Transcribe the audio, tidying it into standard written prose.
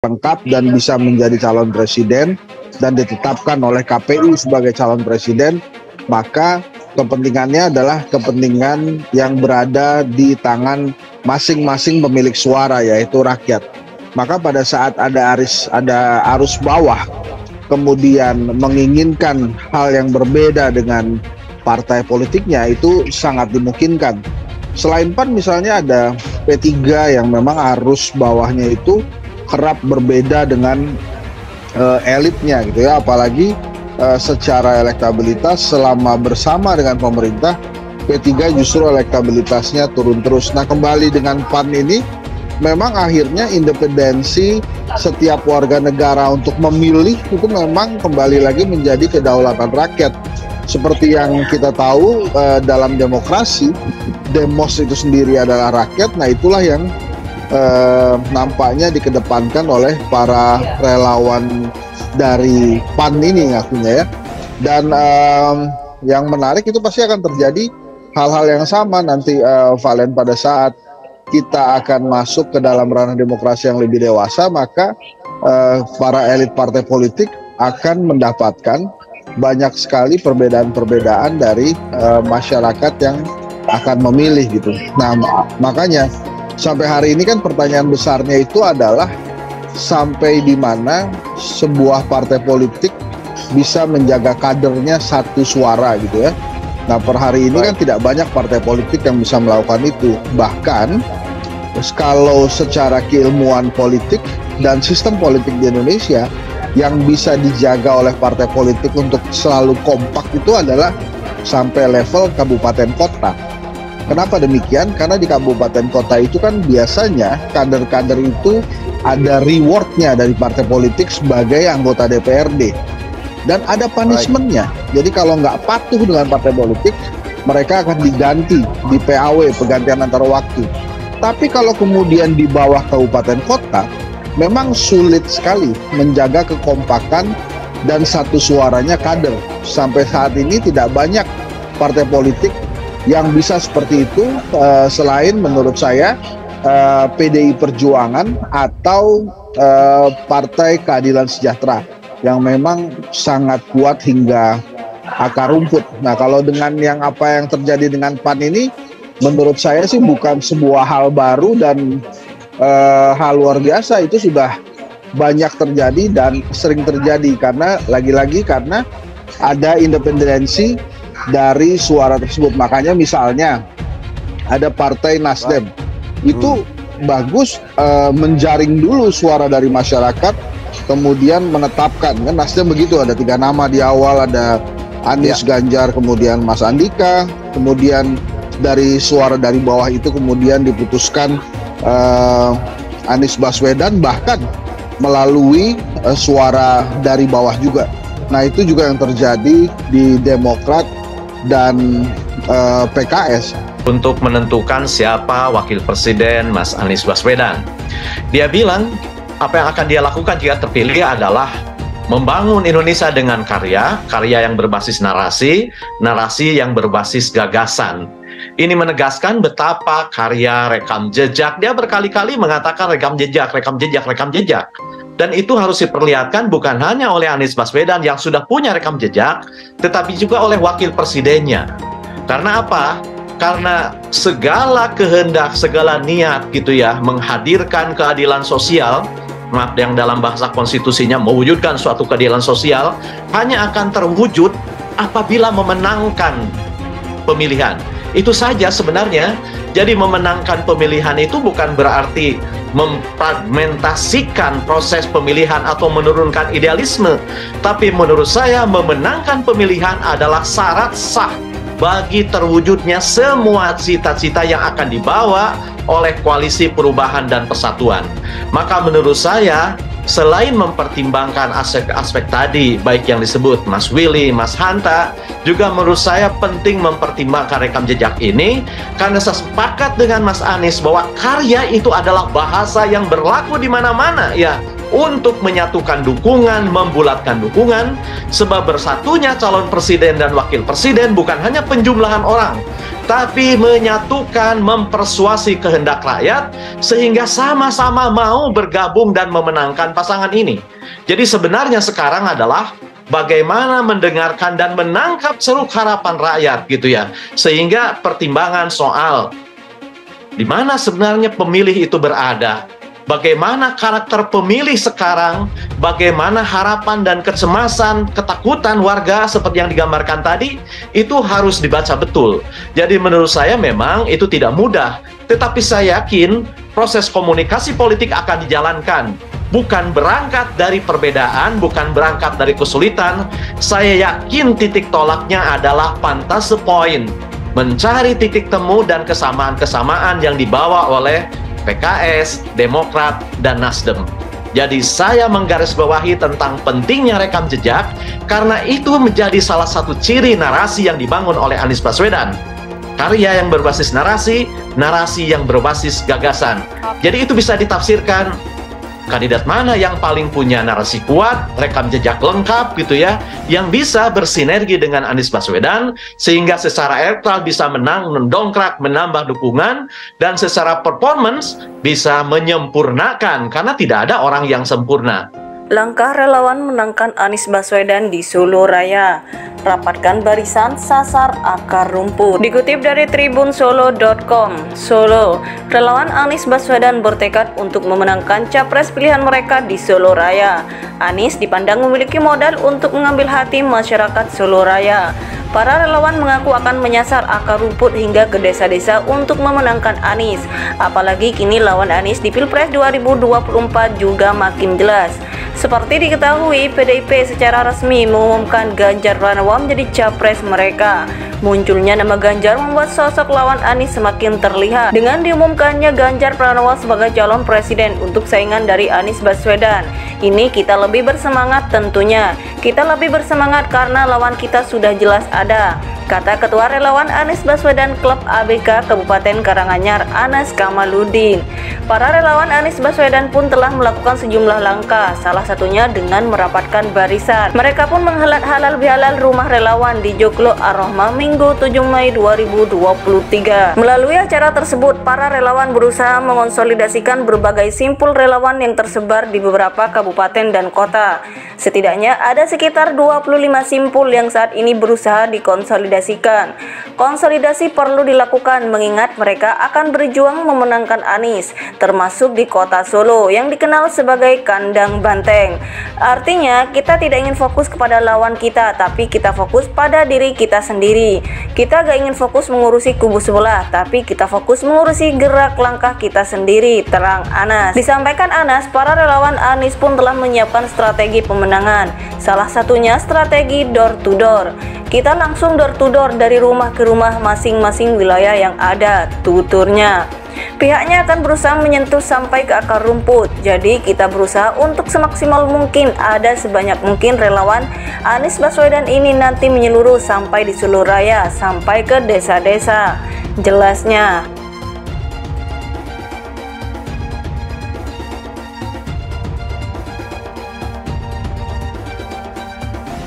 lengkap dan bisa menjadi calon presiden dan ditetapkan oleh KPU sebagai calon presiden, maka kepentingannya adalah kepentingan yang berada di tangan masing-masing pemilik suara, yaitu rakyat. Maka pada saat ada arus bawah kemudian menginginkan hal yang berbeda dengan partai politiknya, itu sangat dimungkinkan. Selain PAN misalnya ada P3 yang memang arus bawahnya itu kerap berbeda dengan elitnya gitu ya, apalagi secara elektabilitas selama bersama dengan pemerintah P3 justru elektabilitasnya turun terus. Nah, kembali dengan PAN ini memang akhirnya independensi setiap warga negara untuk memilih itu memang kembali lagi menjadi kedaulatan rakyat. Seperti yang kita tahu dalam demokrasi, demos itu sendiri adalah rakyat. Nah, itulah yang nampaknya dikedepankan oleh para relawan dari PAN ini ngakunya ya. Dan yang menarik itu pasti akan terjadi hal-hal yang sama nanti Valen, pada saat kita akan masuk ke dalam ranah demokrasi yang lebih dewasa, maka para elit partai politik akan mendapatkan banyak sekali perbedaan-perbedaan dari masyarakat yang akan memilih gitu. Nah, makanya sampai hari ini kan pertanyaan besarnya itu adalah sampai di mana sebuah partai politik bisa menjaga kadernya satu suara gitu ya. Nah, per hari ini kan tidak banyak partai politik yang bisa melakukan itu. Bahkan kalau secara keilmuan politik dan sistem politik di Indonesia yang bisa dijaga oleh partai politik untuk selalu kompak itu adalah sampai level kabupaten kota. Kenapa demikian? Karena di kabupaten kota itu kan biasanya kader-kader itu ada rewardnya dari partai politik sebagai anggota DPRD. Dan ada punishmentnya. Jadi kalau nggak patuh dengan partai politik, mereka akan diganti di PAW, pergantian antar waktu. Tapi kalau kemudian di bawah kabupaten kota, memang sulit sekali menjaga kekompakan dan satu suaranya kader. Sampai saat ini tidak banyak partai politik yang bisa seperti itu, selain menurut saya PDI Perjuangan atau Partai Keadilan Sejahtera yang memang sangat kuat hingga akar rumput. Nah, kalau dengan apa yang terjadi dengan PAN ini, menurut saya sih bukan sebuah hal baru dan hal luar biasa. Itu sudah banyak terjadi dan sering terjadi karena lagi-lagi karena ada independensi dari suara tersebut. Makanya misalnya ada Partai Nasdem itu bagus menjaring dulu suara dari masyarakat, kemudian menetapkan. Kan Nasdem begitu, ada 3 nama di awal, ada Anies, Ganjar, kemudian Mas Andika. Kemudian dari suara dari bawah itu kemudian diputuskan Anies Baswedan, bahkan melalui suara dari bawah juga. Nah, itu juga yang terjadi di Demokrat dan PKS. Untuk menentukan siapa wakil presiden Mas Anies Baswedan, dia bilang apa yang akan dia lakukan jika terpilih adalah membangun Indonesia dengan karya yang berbasis narasi yang berbasis gagasan. Ini menegaskan betapa karya rekam jejak. Dia berkali-kali mengatakan rekam jejak. Dan itu harus diperlihatkan bukan hanya oleh Anies Baswedan yang sudah punya rekam jejak, tetapi juga oleh wakil presidennya. Karena apa? Karena segala kehendak, segala niat gitu ya, menghadirkan keadilan sosial, yang dalam bahasa konstitusinya mewujudkan suatu keadilan sosial, hanya akan terwujud apabila memenangkan pemilihan. Itu saja sebenarnya. Jadi memenangkan pemilihan itu bukan berarti memfragmentasikan proses pemilihan atau menurunkan idealisme. Tapi menurut saya memenangkan pemilihan adalah syarat sah bagi terwujudnya semua cita-cita yang akan dibawa oleh koalisi perubahan dan persatuan. Maka menurut saya, selain mempertimbangkan aspek-aspek tadi, baik yang disebut Mas Willy, Mas Hanta, juga menurut saya penting mempertimbangkan rekam jejak ini, karena saya sepakat dengan Mas Anies bahwa karya itu adalah bahasa yang berlaku di mana-mana, ya. untuk menyatukan dukungan, membulatkan dukungan, sebab bersatunya calon presiden dan wakil presiden bukan hanya penjumlahan orang, tapi menyatukan, mempersuasi kehendak rakyat sehingga sama-sama mau bergabung dan memenangkan pasangan ini. Jadi sebenarnya sekarang adalah bagaimana mendengarkan dan menangkap ceruk harapan rakyat gitu ya, sehingga pertimbangan soal di mana sebenarnya pemilih itu berada, bagaimana karakter pemilih sekarang, bagaimana harapan dan kecemasan, ketakutan warga seperti yang digambarkan tadi, itu harus dibaca betul. Jadi menurut saya memang itu tidak mudah, tetapi saya yakin proses komunikasi politik akan dijalankan. Bukan berangkat dari perbedaan, bukan berangkat dari kesulitan. Saya yakin titik tolaknya adalah pantas point, mencari titik temu dan kesamaan-kesamaan yang dibawa oleh PKS, Demokrat, dan Nasdem. Jadi saya menggarisbawahi tentang pentingnya rekam jejak karena itu menjadi salah satu ciri narasi yang dibangun oleh Anies Baswedan. Karya yang berbasis narasi, narasi yang berbasis gagasan. Jadi itu bisa ditafsirkan kandidat mana yang paling punya narasi kuat, rekam jejak lengkap gitu ya, yang bisa bersinergi dengan Anies Baswedan sehingga secara elektoral bisa menang, mendongkrak, menambah dukungan, dan secara performance bisa menyempurnakan karena tidak ada orang yang sempurna. Langkah relawan menangkan Anies Baswedan di Solo Raya. Rapatkan barisan, sasar akar rumput. Dikutip dari tribunsolo.com, Solo, relawan Anies Baswedan bertekad untuk memenangkan capres pilihan mereka di Solo Raya. Anies dipandang memiliki modal untuk mengambil hati masyarakat Solo Raya. Para relawan mengaku akan menyasar akar rumput hingga ke desa-desa untuk memenangkan Anies. Apalagi kini lawan Anies di Pilpres 2024 juga makin jelas. Seperti diketahui, PDIP secara resmi mengumumkan Ganjar Pranowo menjadi capres mereka. Munculnya nama Ganjar membuat sosok lawan Anies semakin terlihat. Dengan diumumkannya Ganjar Pranowo sebagai calon presiden untuk saingan dari Anies Baswedan, ini kita lebih bersemangat tentunya. Kita lebih bersemangat karena lawan kita sudah jelas ada, kata Ketua Relawan Anies Baswedan Klub ABK Kabupaten Karanganyar, Anas Kamaludin. Para relawan Anies Baswedan pun telah melakukan sejumlah langkah, salah satunya dengan merapatkan barisan. Mereka pun menghelat halal bihalal rumah relawan di Joglo Ar-Rahmah Minggu 7 Mei 2023. Melalui acara tersebut, para relawan berusaha mengonsolidasikan berbagai simpul relawan yang tersebar di beberapa kabupaten dan kota. Setidaknya ada sekitar 25 simpul yang saat ini berusaha dikonsolidasikan. Konsolidasi perlu dilakukan mengingat mereka akan berjuang memenangkan Anies, termasuk di kota Solo yang dikenal sebagai kandang banteng. Artinya kita tidak ingin fokus kepada lawan kita, tapi kita fokus pada diri kita sendiri. Kita gak ingin fokus mengurusi kubu sebelah, tapi kita fokus mengurusi gerak langkah kita sendiri, terang Anas. Disampaikan Anas, para relawan Anies pun telah menyiapkan strategi pemenangan. Salah satunya strategi door to door. Kita langsung door to door dari rumah ke rumah masing-masing wilayah yang ada, tuturnya. Pihaknya akan berusaha menyentuh sampai ke akar rumput. Jadi kita berusaha untuk semaksimal mungkin ada sebanyak mungkin relawan Anies Baswedan ini nanti menyeluruh sampai di Solo Raya, sampai ke desa-desa. Jelasnya.